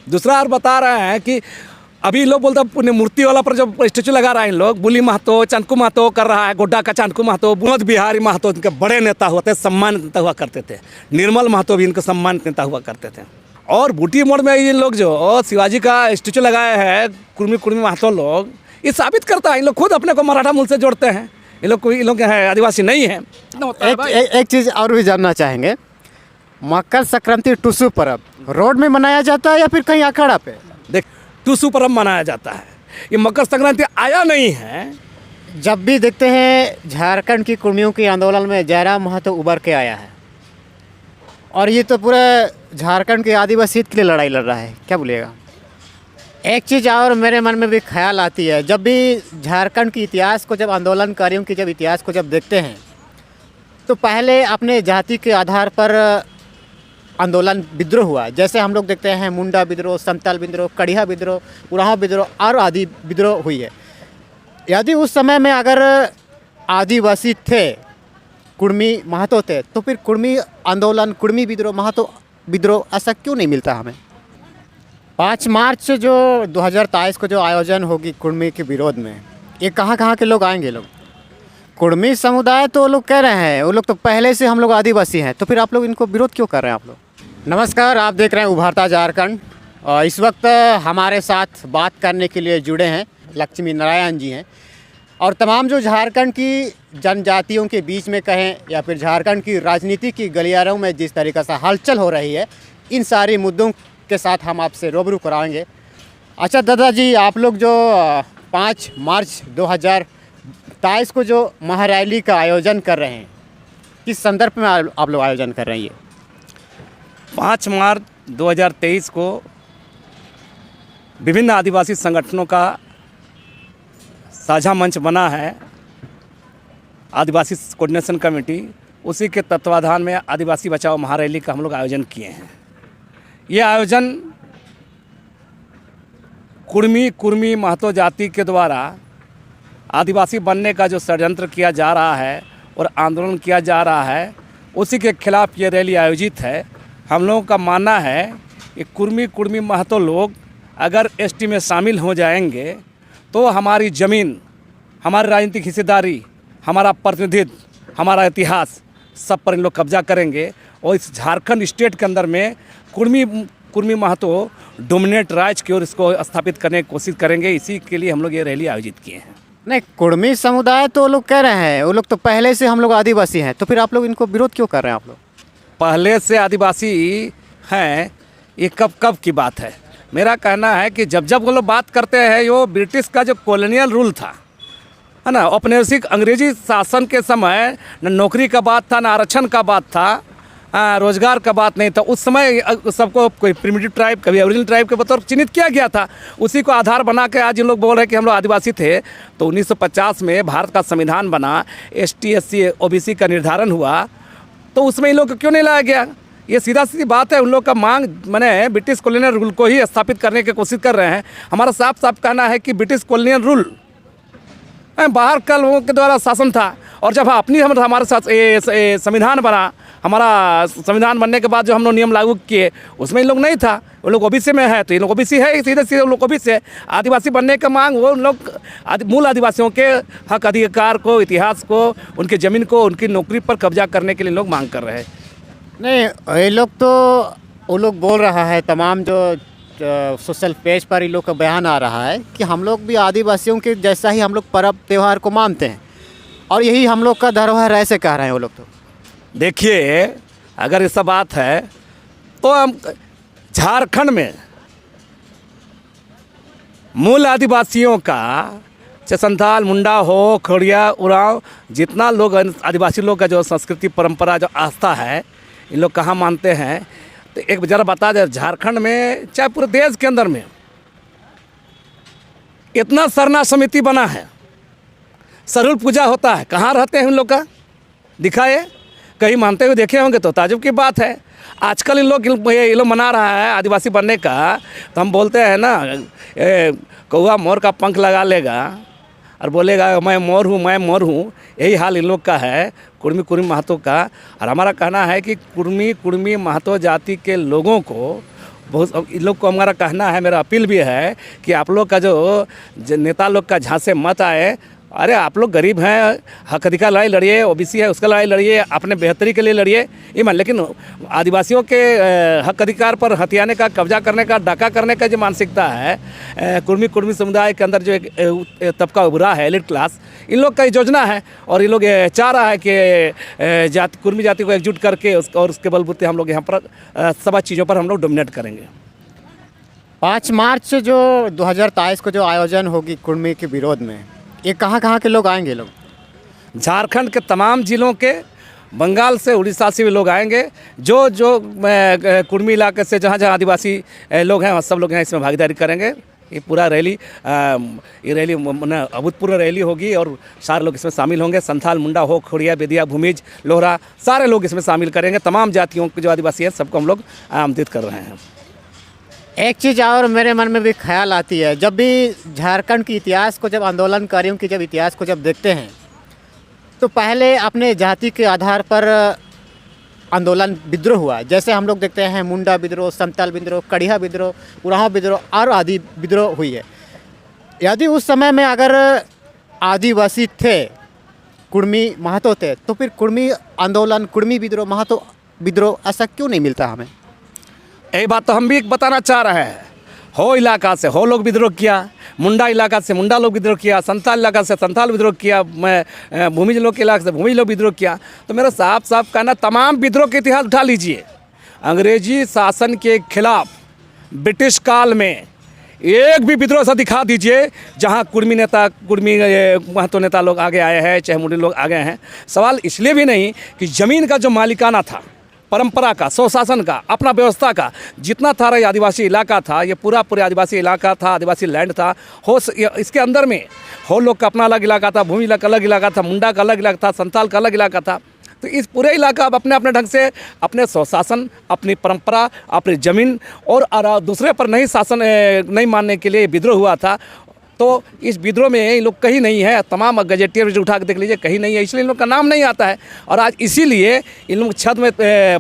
दूसरा और बता रहे हैं कि अभी लोग बोलते हैं मूर्ति वाला पर जो स्टेचू लगा रहे हैं लोग, बुली महतो, चंदकू महतो कर रहा है, गोड्डा का चंदकू महतो, बुमत बिहारी महतो, इनके बड़े नेता होते, सम्मानित नेता हुआ करते थे। निर्मल महतो भी इनके सम्मानित नेता हुआ करते थे। और बूटी मोड़ में ये लोग जो शिवाजी का स्टेचू लगाए हैं, कुर्मी महतो लोग, ये साबित करता है इन लोग खुद अपने को मराठा मूल से जोड़ते हैं। इन लोग है आदिवासी नहीं है। एक चीज़ और भी जानना चाहेंगे, मकर संक्रांति टुसु पर्व रोड में मनाया जाता है या फिर कहीं अखाड़ा पे? देख, टुसु पर्व मनाया जाता है, ये मकर संक्रांति आया नहीं है। जब भी देखते हैं झारखंड की कुर्मियों के आंदोलन में जयराम महतो उभर के आया है, और ये तो पूरा झारखंड के आदिवासी के लिए लड़ाई लड़ रहा है, क्या बोलिएगा? एक चीज़ और मेरे मन में भी ख्याल आती है, जब भी झारखंड की इतिहास को, जब आंदोलनकारियों की जब इतिहास को जब देखते हैं, तो पहले अपने जाति के आधार पर आंदोलन विद्रोह हुआ। जैसे हम लोग देखते हैं मुंडा विद्रोह, संताल विद्रोह, कड़िया विद्रोह, उरांव विद्रोह और आदि विद्रोह हुई है। यदि उस समय में अगर आदिवासी थे, कुर्मी महतो थे, तो फिर कुर्मी आंदोलन, कुर्मी विद्रोह, महतो विद्रोह ऐसा क्यों नहीं मिलता हमें? 5 मार्च जो 2023 को जो आयोजन होगी कुर्मी के विरोध में, ये कहाँ के लोग आएंगे? लोग कुर्मी समुदाय तो लोग कह रहे हैं, वो लोग तो पहले से हम लोग आदिवासी हैं, तो फिर आप लोग इनको विरोध क्यों कर रहे हैं आप लोग? नमस्कार, आप देख रहे हैं उभरता झारखंड, और इस वक्त हमारे साथ बात करने के लिए जुड़े हैं लक्ष्मी नारायण जी हैं, और तमाम जो झारखंड की जनजातियों के बीच में कहें या फिर झारखंड की राजनीति की गलियारों में जिस तरीक़े से हलचल हो रही है, इन सारे मुद्दों के साथ हम आपसे रूबरू कराएंगे। अच्छा दादाजी, आप लोग जो 5 मार्च 2023 को जो महारैली का आयोजन कर रहे हैं, किस संदर्भ में आप लोग आयोजन कर रहे हैं? ये 5 मार्च 2023 को विभिन्न आदिवासी संगठनों का साझा मंच बना है, आदिवासी कोऑर्डिनेशन कमेटी, उसी के तत्वाधान में आदिवासी बचाओ महारैली का हम लोग आयोजन किए हैं। ये आयोजन कुर्मी महतो जाति के द्वारा आदिवासी बनने का जो षड्यंत्र किया जा रहा है और आंदोलन किया जा रहा है, उसी के खिलाफ ये रैली आयोजित है। हम लोगों का मानना है कि कुर्मी महतो लोग अगर एसटी में शामिल हो जाएंगे तो हमारी ज़मीन, हमारी राजनीतिक हिस्सेदारी, हमारा प्रतिनिधित्व, हमारा इतिहास सब पर इन लोग कब्जा करेंगे, और इस झारखंड स्टेट के अंदर में कुर्मी महतो डोमिनेट राज्य की ओर इसको स्थापित करने की कोशिश करेंगे। इसी के लिए हम लोग ये रैली आयोजित किए हैं। नहीं, कुर्मी समुदाय तो लोग कह रहे हैं, वो लोग तो पहले से हम लोग आदिवासी हैं, तो फिर आप लोग इनको विरोध क्यों कर रहे हैं? आप लोग पहले से आदिवासी हैं, ये कब की बात है? मेरा कहना है कि जब वो लोग बात करते हैं, यो ब्रिटिश का जो कॉलोनियल रूल था, है ना, औपनिवेशिक अंग्रेजी शासन के समय न नौकरी का बात था, न आरक्षण का बात था, रोजगार का बात नहीं था। उस समय सबको कोई प्रिमिटिव ट्राइब, कभी ओरिजिनल ट्राइब के बतौर चिन्हित किया गया था। उसी को आधार बना के आज इन लोग बोल रहे हैं कि हम लोग आदिवासी थे। तो 1950 में भारत का संविधान बना, ST SC OBC का निर्धारण हुआ, तो उसमें इन लोग को क्यों नहीं लाया गया? ये सीधी बात है। उन लोग का मांग मैंने ब्रिटिश कॉलोनियल रूल को ही स्थापित करने की कोशिश कर रहे हैं। हमारा साफ कहना है कि ब्रिटिश कॉलोनियल रूल बाहर का लोगों के द्वारा शासन था, और जब हमारे साथ संविधान बना, हमारा संविधान बनने के बाद जो हम लोग नियम लागू किए, उसमें इन लोग नहीं था। वो लोग OBC में है, तो इन लोग OBC है, सीधे लोग OBC है। आदिवासी बनने का मांग वो लोग मूल आदिवासियों के हक अधिकार को, इतिहास को, उनकी ज़मीन को, उनकी नौकरी पर कब्जा करने के लिए लोग मांग कर रहे हैं। नहीं, ये लोग तो वो लोग बोल रहा है, तमाम जो सोशल पेज पर इन लोग का बयान आ रहा है कि हम लोग भी आदिवासियों के जैसा ही हम लोग पर्व त्यौहार को मानते हैं, और यही हम लोग का धरोहर ऐसे कह रहे हैं वो लोग। तो देखिए, अगर ऐसा बात है तो हम झारखंड में मूल आदिवासियों का, चाहे संथाल, मुंडा हो, खड़िया, उरांव, जितना लोग आदिवासी लोग का जो संस्कृति, परंपरा, जो आस्था है, इन लोग कहाँ मानते हैं? तो एक ज़रा बता दें, झारखंड में चाहे पूरे देश के अंदर में इतना सरना समिति बना है, सरहुल पूजा होता है, कहाँ रहते हैं उन लोग का? दिखाए, कहीं मानते हुए देखे होंगे तो ताजुब की बात है। आजकल ये लोग मना रहा है आदिवासी बनने का, तो हम बोलते हैं ना, कौवा मोर का पंख लगा लेगा और बोलेगा मैं मोर हूँ। यही हाल इन लोग का है, कुर्मी महतो का। और हमारा कहना है कि कुर्मी महतो जाति के लोगों को बहुत इन लोग को हमारा कहना है, मेरा अपील भी है कि आप लोग का जो नेता लोग का झांसे मत आए। अरे आप लोग गरीब हैं, हक अधिकार लड़ाई लड़िए, ओबीसी है उसका लड़ाई लड़िए, अपने बेहतरी के लिए लड़िए ईमान, लेकिन आदिवासियों के हक अधिकार पर हथियाने का, कब्जा करने का, डाका करने का जो मानसिकता है कुर्मी समुदाय के अंदर जो एक तबका उभरा है एलिट क्लास, इन लोग का योजना है और ये लोग चाह रहा है कि कुर्मी जाति को एकजुट करके और उसके बलबूते हम लोग यहाँ पर सब चीज़ों पर हम लोग डोमिनेट करेंगे। 5 मार्च जो 2023 को जो आयोजन होगी कुर्मी के विरोध में, ये कहाँ के लोग आएंगे? लोग झारखंड के तमाम ज़िलों के, बंगाल से, उड़ीसा से भी लोग आएंगे। जो कुर्मी इलाके से जहाँ आदिवासी लोग हैं वहाँ सब लोग हैं इसमें भागीदारी करेंगे। ये पूरा रैली ये रैली अभूतपूर्व रैली होगी और सारे लोग इसमें शामिल होंगे। संथाल, मुंडा, हो, खोड़िया, बेदिया, भूमिज, लोहरा, सारे लोग इसमें शामिल करेंगे। तमाम जातियों के जो आदिवासी हैं सबको हम लोग आमंत्रित कर रहे हैं। एक चीज़ और मेरे मन में भी ख्याल आती है, जब भी झारखंड की इतिहास को, जब आंदोलनकारियों की जब इतिहास को जब देखते हैं तो पहले अपने जाति के आधार पर आंदोलन विद्रोह हुआ। जैसे हम लोग देखते हैं मुंडा विद्रोह, संताल विद्रोह, कड़िया विद्रोह, उरांव विद्रोह और आदि विद्रोह हुई है। यदि उस समय में अगर आदिवासी थे, कुर्मी महतो थे, तो फिर कुर्मी आंदोलन, कुर्मी विद्रोह, महतो विद्रोह ऐसा क्यों नहीं मिलता हमें? यही बात तो हम भी बताना चाह रहे हैं। हो इलाका से हो लोग विद्रोह किया, मुंडा इलाका से मुंडा लोग विद्रोह किया, संथाल इलाका से संथाल विद्रोह किया, भूमिज लोग के इलाके से भूमिज लोग विद्रोह किया। तो मेरा साफ कहना, तमाम विद्रोह के इतिहास उठा लीजिए। अंग्रेजी शासन के खिलाफ ब्रिटिश काल में एक भी विद्रोह ऐसा दिखा दीजिए जहां कुर्मी महतो नेता लोग आगे आए हैं, चाहे मुंडी लोग आगे हैं। सवाल इसलिए भी नहीं कि ज़मीन का जो मालिकाना था, परंपरा का, स्वशासन का, अपना व्यवस्था का जितना था, ये आदिवासी इलाका था, ये पूरा आदिवासी इलाका था, आदिवासी लैंड था। इसके अंदर में हो लोग का अपना अलग इलाका था, भूमि का अलग इलाका था, मुंडा का अलग इलाका था, संताल का अलग इलाका था। तो इस पूरे इलाका अब अपने अपने ढंग से अपने स्वशासन, अपनी परंपरा, अपनी ज़मीन और दूसरे पर नहीं शासन नहीं मानने के लिए विद्रोह हुआ था। तो इस विद्रोह में ये लोग कहीं नहीं है। तमाम गजेटियर उठा के देख लीजिए, कहीं नहीं है, इसलिए इन लोग का नाम नहीं आता है। और आज इसीलिए इन लोग छत में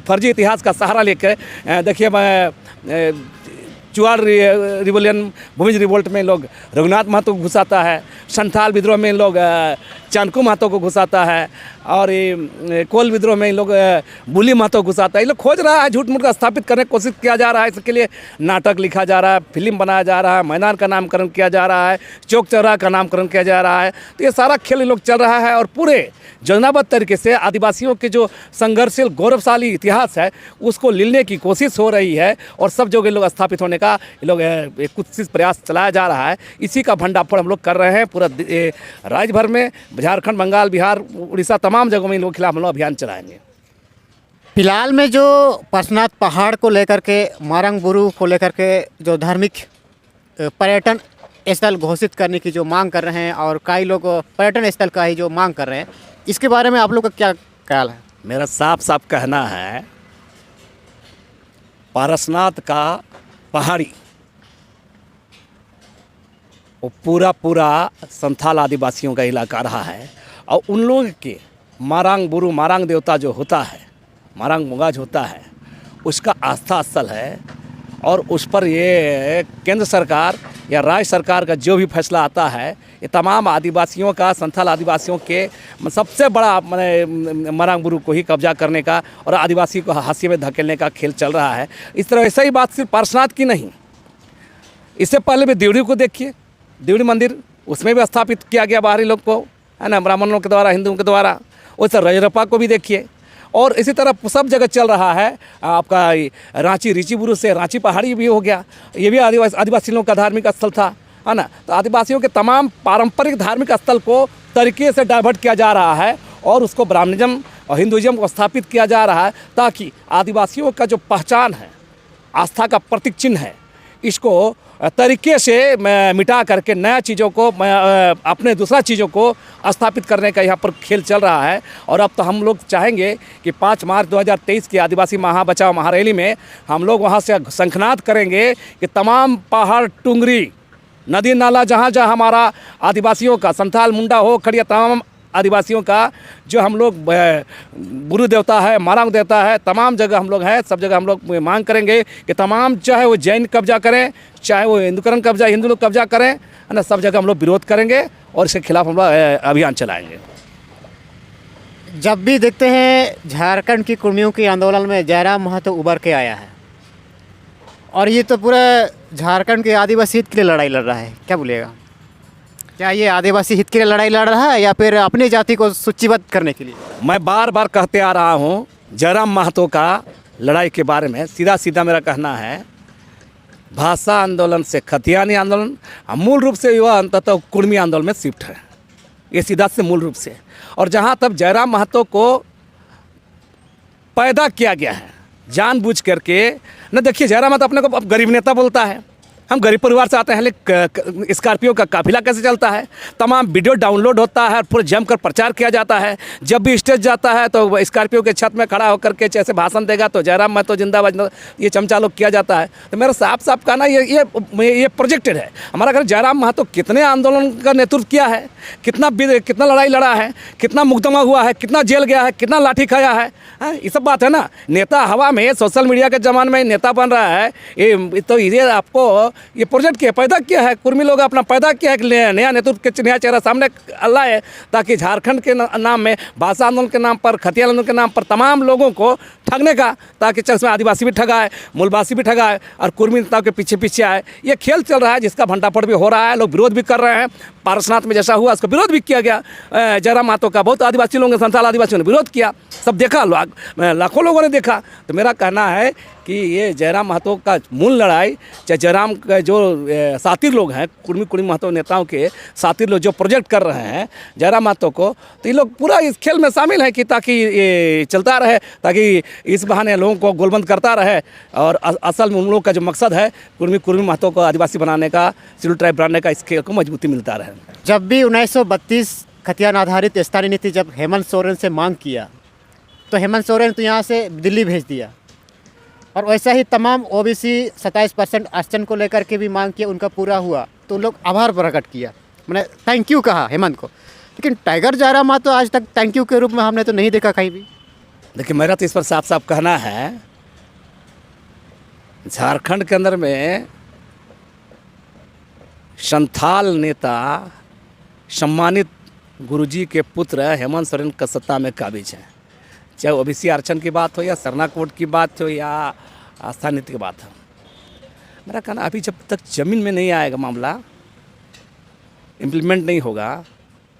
फर्जी इतिहास का सहारा लेकर देखिए चुआड़ रिवोलियन, भूमिज रिवोल्ट में लोग रघुनाथ महतो को घुसाता है, संथाल विद्रोह में लोग चाणकू महतो को घुसाता है, और ये कोल विद्रोह में लोग बुली महतो को घुसाता है। ये लोग खोज रहा है, झूठ मूठ का स्थापित करने की कोशिश किया जा रहा है। इसके लिए नाटक लिखा जा रहा है, फिल्म बनाया जा रहा है, मैदान का नामकरण किया जा रहा है, चौक चौराहा का नामकरण किया जा रहा है। तो ये सारा खेल लोग चल रहा है और पूरे योजनाबद्ध तरीके से आदिवासियों के जो संघर्षशील गौरवशाली इतिहास है उसको लीलने की कोशिश हो रही है और सब जगह लोग स्थापित होने का ये लोग कुछ प्रयास चलाया जा रहा है। इसी का भंडाफोड़ हम लोग कर रहे हैं। पूरा राज्य भर में, झारखंड, बंगाल, बिहार, उड़ीसा, तमाम जगहों में इन लोगों के खिलाफ हम लोग अभियान चलाएंगे। फिलहाल में जो पार्श्वनाथ पहाड़ को लेकर के, मारंग बुरू को लेकर के जो धार्मिक पर्यटन स्थल घोषित करने की जो मांग कर रहे हैं और कई लोग पर्यटन स्थल का ही जो मांग कर रहे हैं, इसके बारे में आप लोग का क्या ख्याल है? मेरा साफ कहना है, पारसनाथ का पहाड़ी वो पूरा संथाल आदिवासियों का इलाका रहा है और उन लोग के मारांग बुरू, मारांग देवता जो होता है, मारांग मुगाज होता है, उसका आस्था स्थल है और उस पर ये केंद्र सरकार या राज्य सरकार का जो भी फैसला आता है, ये तमाम आदिवासियों का, संथाल आदिवासियों के सबसे बड़ा मारांग बुरू को ही कब्जा करने का और आदिवासी को हाशिए में धकेलने का खेल चल रहा है। इस तरह ऐसा ही बात सिर्फ पार्श्वनाथ की नहीं, इससे पहले भी देवड़ी को देखिए, देवड़ी मंदिर उसमें भी स्थापित किया गया बाहरी लोग को, है ना, ब्राह्मणों के द्वारा, हिंदुओं के द्वारा। वैसे रजरप्पा को भी देखिए और इसी तरह सब जगह चल रहा है। आपका रांची, रीचीबुरु से रांची पहाड़ी भी हो गया, ये भी आदिवासी लोगों का धार्मिक स्थल था, है ना। तो आदिवासियों के तमाम पारंपरिक धार्मिक स्थल को तरीके से डाइवर्ट किया जा रहा है और उसको ब्राह्मणिज्म और हिंदुइज्म को स्थापित किया जा रहा है ताकि आदिवासियों का जो पहचान है, आस्था का प्रतीक चिन्ह है, इसको तरीके से मिटा करके नया चीज़ों को, अपने दूसरा चीज़ों को स्थापित करने का यहाँ पर खेल चल रहा है। और अब तो हम लोग चाहेंगे कि 5 मार्च 2023 की आदिवासी महाबचाओ महारैली में हम लोग वहाँ से शंखनाद करेंगे कि तमाम पहाड़, टुंगरी, नदी नाला, जहाँ हमारा आदिवासियों का, संथाल, मुंडा, हो, खड़िया, तमाम आदिवासियों का जो हम लोग गुरु देवता है, मारांग देवता है, तमाम जगह हम लोग हैं, सब जगह हम लोग मांग करेंगे कि तमाम, चाहे वो जैन कब्जा करें, चाहे वो हिंदू लोग कब्जा करें, है ना, सब जगह हम लोग विरोध करेंगे और इसके खिलाफ हम लोग अभियान चलाएंगे। जब भी देखते हैं झारखंड की कुर्मियों के आंदोलन में जयराम महतो उभर के आया है और ये तो पूरा झारखंड के आदिवासी हित के लिए लड़ाई लड़ रहा है, क्या बोलिएगा? क्या ये आदिवासी हित के लिए लड़ाई लड़ रहा है या फिर अपनी जाति को सूचीबद्ध करने के लिए? मैं बार बार कहते आ रहा हूँ जयराम महतो का लड़ाई के बारे में सीधा सीधा मेरा कहना है, भाषा आंदोलन से खतियानी आंदोलन मूल रूप से युवा अंततः कुर्मी आंदोलन में शिफ्ट है, ये सीधा से मूल रूप से। और जहाँ तक जयराम महतो को पैदा किया गया है जानबूझ करके, न देखिए जयराम महतो अपने को अब गरीब नेता बोलता है, हम गरीब परिवार से आते हैं, लेकिन स्कॉर्पियो का काफिला कैसे चलता है, तमाम वीडियो डाउनलोड होता है, पूरा जमकर प्रचार किया जाता है। जब भी स्टेज जाता है तो स्कॉर्पियो के छत में खड़ा होकर के जैसे भाषण देगा तो जयराम महतो जिंदाबाद, ये चमचा लोग किया जाता है। तो मेरा साफ साफ कहना ये प्रोजेक्टेड है। हमारा घर जयराम महतो कितने आंदोलन का नेतृत्व किया है, कितना लड़ाई लड़ा है, कितना मुकदमा हुआ है, कितना जेल गया है, कितना लाठी खाया है, ये सब बात है ना। नेता हवा में, सोशल मीडिया के ज़माने में नेता बन रहा है, ये तो ये आपको ये प्रोजेक्ट किया, पैदा किया है, कुर्मी लोग अपना पैदा किया है कि नया नेतृत्व के नया चेहरा सामने लाए, ताकि झारखंड के नाम में, भाषा आंदोलन के नाम पर, खतिया आंदोलन के नाम पर तमाम लोगों को ठगने का, ताकि चल में आदिवासी भी ठगा है, मूलवासी भी ठगा है और कुर्मी नेताओं के पीछे पीछे आए। ये खेल चल रहा है जिसका भंडाफोड़ भी हो रहा है, लोग विरोध भी कर रहे हैं। पारसनाथ में जैसा हुआ उसका विरोध भी किया गया जयराम महतो का, बहुत आदिवासी लोगों ने, संथाल आदिवासियों ने विरोध किया, सब देखा, लाखों लोगों ने देखा। तो मेरा कहना है कि ये जयराम महतो का मूल लड़ाई, चाहे जयराम का जो साथी लोग हैं, कुर्मी महतो नेताओं के साथी लोग जो प्रोजेक्ट कर रहे हैं जयराम महतो को, तो ये लोग पूरा इस खेल में शामिल हैं कि ताकि ये चलता रहे, ताकि इस बहाने लोगों को गोलबंद करता रहे। और असल में उन लोगों का जो मकसद है कुर्मी महतो को आदिवासी बनाने का, शेड्यूल ट्राइब बनाने का, इस खेल को मजबूती मिलता रहे। जब भी 1932 खतियान आधारित स्थानीय नीति जब हेमंत सोरेन से मांग किया तो हेमंत सोरेन तो यहाँ से दिल्ली भेज दिया, और वैसा ही तमाम ओबीसी 27% आरक्षण को लेकर के भी मांग किया, उनका पूरा हुआ तो उन लोग आभार प्रकट किया, मैंने थैंक यू कहा हेमंत को। लेकिन टाइगर जयराम महतो आज तक थैंक यू के रूप में हमने तो नहीं देखा कहीं भी। देखिए मेरा तो इस पर साफ साफ कहना है, झारखंड के अंदर में संथाल नेता सम्मानित गुरुजी के पुत्र हेमंत सोरेन का सत्ता में काबिज है, चाहे ओबीसी आरक्षण की बात हो या सरना कोड की बात हो या आस्था नीति की बात हो। मेरा कहना अभी जब तक ज़मीन में नहीं आएगा, मामला इम्प्लीमेंट नहीं होगा,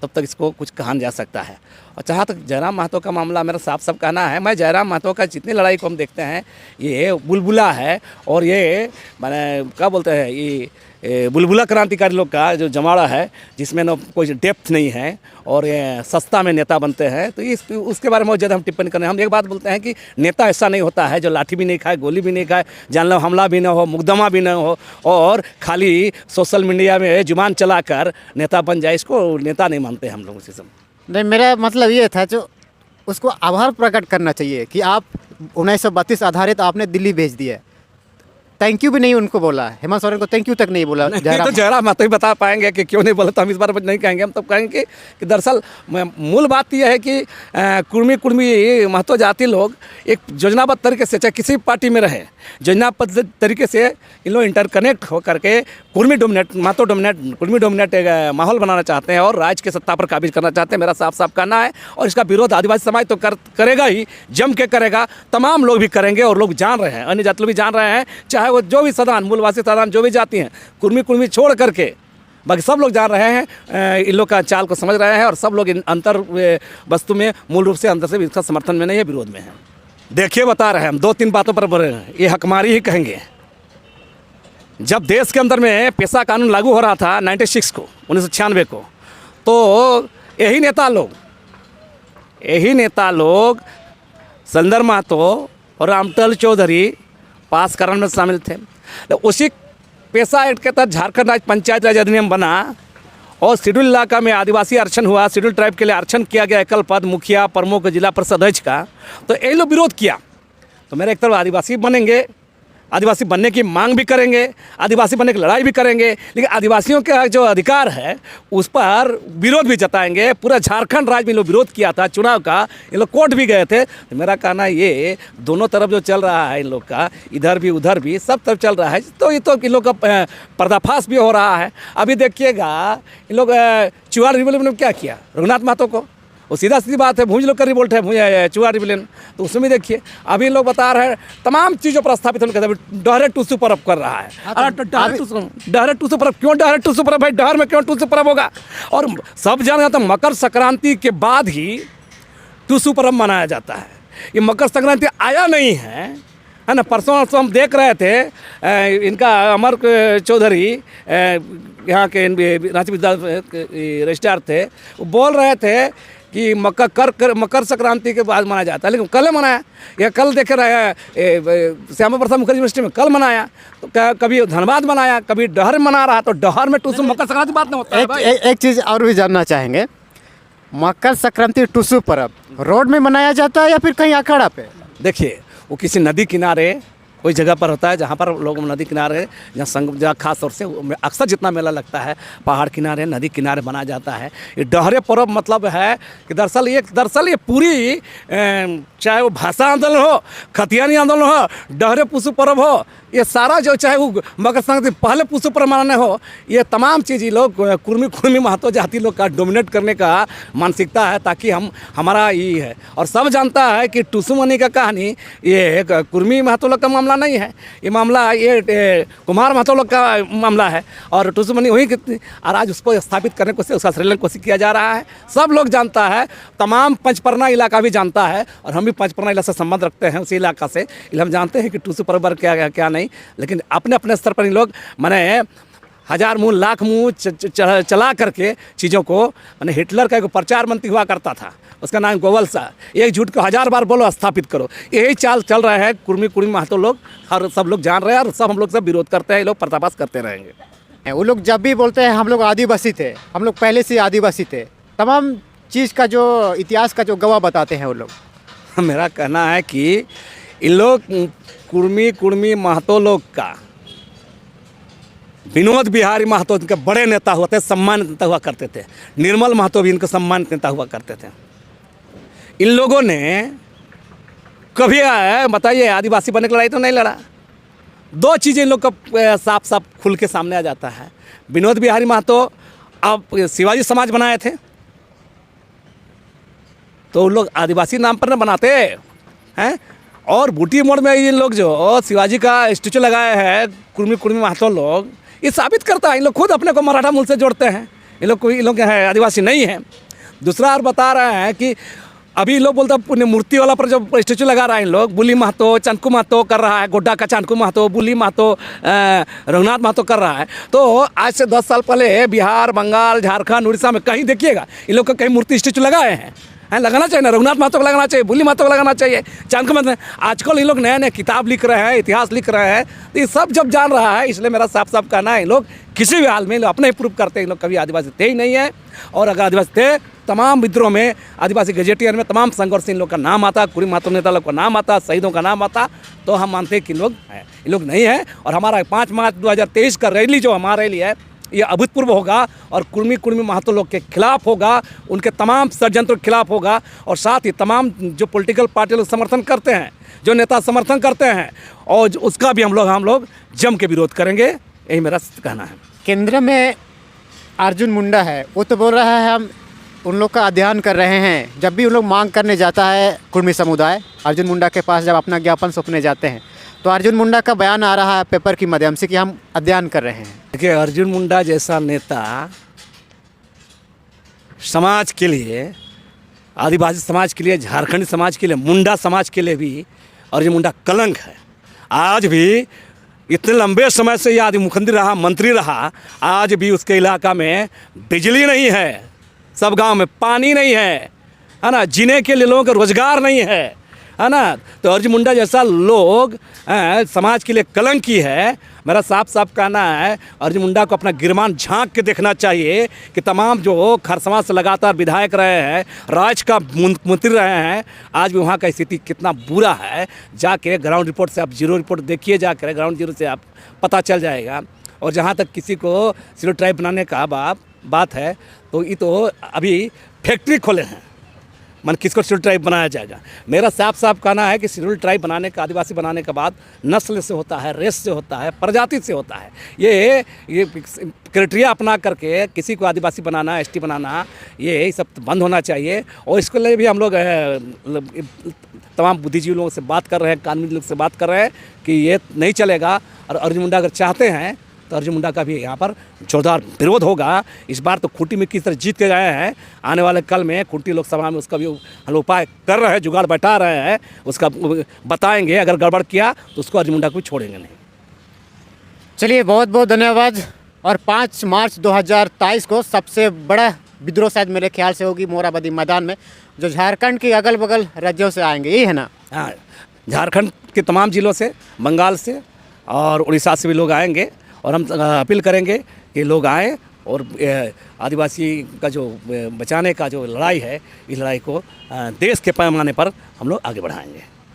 तब तक इसको कुछ कहा जा सकता है। और जहाँ तक जयराम महतो का मामला, मेरा साफ साफ कहना है, मैं जयराम महतो का जितनी लड़ाई को हम देखते हैं ये बुलबुला है, और ये मैंने क्या बोलते हैं, ये बुलबुला क्रांतिकारी लोग का जो जमाड़ा है जिसमें ना कोई डेप्थ नहीं है और ये सस्ता में नेता बनते हैं। तो ये उसके बारे में बहुत ज़्यादा हम टिप्पणी करें। हम एक बात बोलते हैं कि नेता ऐसा नहीं होता है जो लाठी भी नहीं खाए, गोली भी नहीं खाए, जानलेवा हमला भी ना हो, मुकदमा भी ना हो और खाली सोशल मीडिया में जुबान चलाकर नेता बन जाए, इसको नेता नहीं मानते हम लोग। उसी समय नहीं, मेरा मतलब ये था जो उसको आभार प्रकट करना चाहिए कि आप 1932 आधारित आपने दिल्ली भेज दिया, थैंक यू भी नहीं उनको बोला, हेमंत सोरेन को थैंक यू तक नहीं बोला। तो जयराम महतो ही बता पाएंगे कि क्यों नहीं बोला, तो हम इस बारे में नहीं कहेंगे। हम तब कहेंगे कि दरअसल मूल बात यह है कि कुर्मी महतो जाति लोग एक योजनाबद्ध तरीके से, चाहे किसी पार्टी में रहे, योजनाबद्ध तरीके से इन लोग इंटरकनेक्ट होकर के कुर्मी डोमिनेट एक माहौल बनाना चाहते हैं और राज्य के सत्ता पर काबिज करना चाहते हैं। मेरा साफ साफ कहना है, और इसका विरोध आदिवासी समाज तो करेगा ही, जम के करेगा, तमाम लोग भी करेंगे और लोग जान रहे हैं, अन्य जाति लोग भी जान रहे हैं, चाहे वो जो भी सदान, मूलवासी सदान जो भी जाति हैं, कुर्मी छोड़ करके बाकी सब लोग जान रहे हैं, इन लोग का चाल को समझ रहे हैं और सब लोग अंतर वस्तु में मूल रूप से अंदर से इसका समर्थन में नहीं है, विरोध में है। देखिए बता रहे हैं हम 2-3 बातों पर बोल रहे हैं, ये हकमारी ही कहेंगे। जब देश के अंदर में पेशा कानून लागू हो रहा था 96 को, 1996 को, तो यही नेता लोग संदर महतो और रामटल चौधरी पास कराने में शामिल थे। तो उसी पेशा एक्ट के तहत झारखंड राज्य पंचायत राज अधिनियम बना और शेड्यूल इलाका में आदिवासी आरक्षण हुआ, शेड्यूल ट्राइब के लिए आरक्षण किया गया, एकल पद, मुखिया, प्रमुख, जिला परिषद अध्यक्ष का। तो ये लोग विरोध किया, तो मेरे एक तरफ आदिवासी बनेंगे, आदिवासी बनने की मांग भी करेंगे, आदिवासी बनने की लड़ाई भी करेंगे, लेकिन आदिवासियों का जो अधिकार है उस पर विरोध भी जताएंगे। पूरा झारखंड राज्य में लोग विरोध किया था चुनाव का, ये लोग कोर्ट भी गए थे। तो मेरा कहना ये दोनों तरफ जो चल रहा है इन लोग का, इधर भी उधर भी सब तरफ चल रहा है, तो ये तो इन लोग का पर्दाफाश भी हो रहा है। अभी देखिएगा इन लोग चुनाव रिवोल्यूशन में क्या किया, रघुनाथ महतो को, वो सीधा सीधी बात है, भूंज लोग का रिवोल्ट है चुनाव रिवोल्यूशन। तो उसमें देखिए अभी लोग बता रहे हैं तमाम चीज़ों पर स्थापित होने के डायरेक्ट टूसू पर्व कर रहा है। डायरेक्ट टूसू पर्व क्यों, डायरेक्ट टूसू पर्व भाई, डहर में क्यों टूसू पर्व होगा? और सब जान जाता मकर संक्रांति के बाद ही टूसू पर्व मनाया जाता है। ये मकर संक्रांति आया नहीं है ना। परसों हम देख रहे थे इनका अमर चौधरी यहाँ के रांची विश्वविद्यालय रजिस्ट्रार थे, वो बोल रहे थे कि मकर संक्रांति के बाद मनाया जाता है, लेकिन कल मनाया। या कल देख रहे हैं श्यामा प्रसाद मुखर्जी यूनिवर्सिटी में कल मनाया, तो कभी धनबाद मनाया, कभी डहर मना रहा, तो डहर में टूसू मकर संक्रांति बात नहीं होता है भाई। एक चीज़ और भी जानना चाहेंगे, मकर संक्रांति टूसू पर्व रोड में मनाया जाता है या फिर कहीं अखाड़ा पे? देखिए वो किसी नदी किनारे कोई जगह पर होता है जहाँ पर लोग नदी किनारे, जहाँ खास तौर से अक्सर जितना मेला लगता है पहाड़ किनारे नदी किनारे बनाया जाता है। ये डहरे पर्व मतलब है कि दरअसल ये पूरी चाहे वो भाषा आंदोलन हो, खतियानी आंदोलन हो, डहरे टूसू पर्व हो, ये सारा जो चाहे वो मकर संक्रांति पहले टूसू पर्व मनाने हो, ये तमाम चीज़ ये लोग कुर्मी महतो जाति लोग का डोमिनेट करने का मानसिकता है, ताकि हमारा ये है। और सब जानता है कि टूसू मनी का कहानी ये कुर्मी महतो लोग का मामला नहीं है, ये मामला ये कुमार महतो लोग का मामला है। और टूसू मनी वही और आज उसको स्थापित करने को उसका श्रीलंका कोशिश किया जा रहा है। सब लोग जानता है, तमाम पंचपरना इलाका भी जानता है, और हम भी पंचपरना इलाका से संबंध रखते हैं उसी इलाका से, इसलिए हम जानते हैं कि टूसू पर्व क्या नहीं। लेकिन अपने अपने स्तर पर इन लोग माने हजार मुँह लाख मुँह चला करके चीज़ों को, मैंने हिटलर का एक प्रचार मंत्री हुआ करता था, उसका नाम गोवल्स, एक झूठ को 1000 बार बोलो स्थापित करो, यही चाल चल रहा है। कुर्मी महतो लोग हर सब लोग जान रहे हैं, और सब हम लोग सब विरोध करते हैं, ये लोग पर्दाफाश करते रहेंगे। वो लोग जब भी बोलते हैं हम लोग आदिवासी थे, हम लोग पहले से आदिवासी थे, तमाम चीज़ का जो इतिहास का जो गवाह बताते हैं वो लोग। मेरा कहना है कि इन लोग कुर्मी महतो लोग का, विनोद बिहारी महतो इनके बड़े नेता हुआ थे, सम्मानित नेता हुआ करते थे, निर्मल महतो भी इनके सम्मानित नेता हुआ करते थे। इन लोगों ने कभी बताइए आदिवासी बनने की लड़ाई तो नहीं लड़ा। दो चीज़ें इन लोग का साफ साफ खुल के सामने आ जाता है। विनोद बिहारी महतो अब शिवाजी समाज बनाए थे, तो उन लोग आदिवासी नाम पर न बनाते हैं। और बूटी मोड़ में इन लोग जो शिवाजी का स्टैचू लगाए हैं कुर्मी महतो लोग, ये साबित करता है इन लोग खुद अपने को मराठा मूल से जोड़ते हैं। इन लोग आदिवासी नहीं हैं। दूसरा और बता रहे हैं कि अभी लोग बोलते हैं मूर्ति वाला पर जो स्टैचू लगा रहा है इन लोग, बुली महतो चानकू महतो कर रहा है, गोड्डा का चानकू महतो, बुली महतो, रघुनाथ महतो कर रहा है। तो आज से 10 साल पहले बिहार, बंगाल, झारखंड, उड़ीसा में कहीं देखिएगा इन लोग का कहीं मूर्ति स्टैचू लगाए हैं। लगाना चाहिए ना, रघुनाथ महतो को लगाना चाहिए, बुली महतो को लगाना चाहिए, चाणक्य महतो। आजकल ये लोग नए नए किताब लिख रहे हैं, इतिहास लिख रहे हैं, तो ये सब जब जान रहा है, इसलिए मेरा साफ साफ कहना है, इन लोग किसी भी हाल में अपने ही प्रूफ करते हैं, इन लोग कभी आदिवासी थे ही नहीं है। और अगर आदिवासी थे, तमाम विद्रोह में, आदिवासी गजेटियर में तमाम संघर्ष इन लोग का नाम आता, कुर्मी महतो नेता लोग का नाम आता, शहीदों का नाम आता, तो हम मानते हैं कि लोग हैं, इन लोग नहीं है। और हमारा 5 मार्च 2023 का रैली जो हमारा रैली है, ये अभूतपूर्व होगा, और कुर्मी महतो लोग के खिलाफ होगा, उनके तमाम षड्यंत्रों के खिलाफ होगा। और साथ ही तमाम जो पॉलिटिकल पार्टी लोग समर्थन करते हैं, जो नेता समर्थन करते हैं, और उसका भी हम लोग जम के विरोध करेंगे, यही मेरा कहना है। केंद्र में अर्जुन मुंडा है, वो तो बोल रहा है हम उन लोग का अध्ययन कर रहे हैं। जब भी उन लोग मांग करने जाता है कुर्मी समुदाय अर्जुन मुंडा के पास, जब अपना ज्ञापन सौंपने जाते हैं, तो अर्जुन मुंडा का बयान आ रहा है पेपर की माध्यम से कि हम अध्ययन कर रहे हैं। देखिए, अर्जुन मुंडा जैसा नेता समाज के लिए, आदिवासी समाज के लिए, झारखंडी समाज के लिए, मुंडा समाज के लिए भी अर्जुन मुंडा कलंक है। आज भी इतने लंबे समय से यह मुख्यमंत्री रहा, मंत्री रहा, आज भी उसके इलाका में बिजली नहीं है, सब गांव में पानी नहीं है ना, जीने के लिए लोगों का रोजगार नहीं है ना। तो अर्जुन मुंडा जैसा लोग समाज के लिए कलंकी है। मेरा साफ साफ कहना है अर्जुन मुंडा को अपना गिरमान झांक के देखना चाहिए कि तमाम जो खरसवां से लगातार विधायक रहे हैं, राज्य का मंत्री रहे हैं, आज भी वहाँ का स्थिति कितना बुरा है। जाके ग्राउंड रिपोर्ट से आप जीरो रिपोर्ट देखिए, जाकर ग्राउंड जीरो से आप पता चल जाएगा। और जहाँ तक किसी को सिरो ट्राइब बनाने का बात है तो ये तो अभी फैक्ट्री खोले हैं, मन किसको शेड्यूल ट्राइब बनाया जाएगा। मेरा साफ साफ कहना है कि शेड्यूल ट्राइब बनाने का, आदिवासी बनाने के बाद नस्ल से होता है, रेस से होता है, प्रजाति से होता है। ये क्राइटेरिया अपना करके किसी को आदिवासी बनाना, एसटी बनाना, ये सब बंद होना चाहिए। और इसके लिए भी हम लोग तमाम बुद्धिजीवी लोगों से बात कर रहे हैं, कानूनी लोग से बात कर रहे हैं कि ये नहीं चलेगा। और अर्जुन मुंडा अगर चाहते हैं तो अर्जुन मुंडा का भी यहाँ पर जोरदार विरोध होगा। इस बार तो खूंटी में किस तरह जीत के गए हैं, आने वाले कल में खूंटी लोकसभा में उसका भी हम उपाय कर रहे हैं, जुगाड़ बैठा रहे हैं, उसका बताएंगे। अगर गड़बड़ किया तो उसको अर्जुन मुंडा को छोड़ेंगे नहीं। चलिए, बहुत बहुत धन्यवाद। और 5 मार्च 2023 को सबसे बड़ा विद्रोह शायद मेरे ख्याल से होगी मोरहाबादी मैदान में, जो झारखंड के अगल बगल राज्यों से आएंगे, यही है ना? हाँ, झारखंड के तमाम ज़िलों से, बंगाल से और उड़ीसा से भी लोग आएंगे। और हम अपील करेंगे कि लोग आएँ और आदिवासी का जो बचाने का जो लड़ाई है, इस लड़ाई को देश के पैमाने पर हम लोग आगे बढ़ाएंगे।